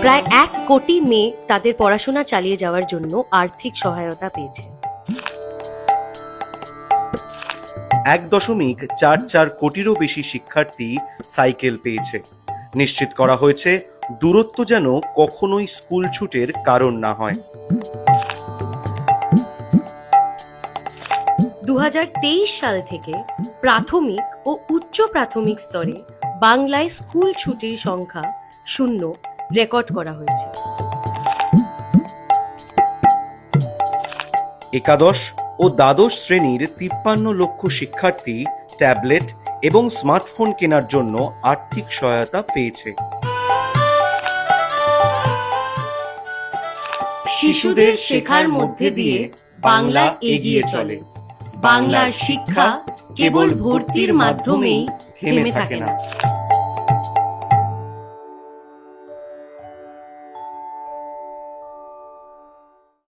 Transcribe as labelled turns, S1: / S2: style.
S1: প্রায় 1 কোটি মেয়ে তাদের পড়াশোনা চালিয়ে যাওয়ার জন্য আর্থিক সহায়তা পেয়েছে।
S2: 1.44 কোটিরও বেশি শিক্ষার্থী সাইকেল পেয়েছে। নিশ্চিত করা হয়েছে দূরত্ব যেন কখনোই স্কুল ছুটের কারণ না হয়।
S1: 2023 সাল থেকে প্রাথমিক ও উচ্চ প্রাথমিক স্তরে বাংলায় স্কুল ছুটির সংখ্যা 0 রেকর্ড করা হয়েছে।
S2: একাদশ ও দ্বাদশ শ্রেণীর 53 লক্ষ শিক্ষার্থী ট্যাবলেট এবং স্মার্টফোন কেনার জন্য আর্থিক সহায়তা পেয়েছে।
S1: শিশুদের শেখার মধ্যে দিয়ে বাংলা এগিয়ে চলে। বাংলার শিক্ষা কেবল ভর্তির মাধ্যমেই থেমে থাকে না।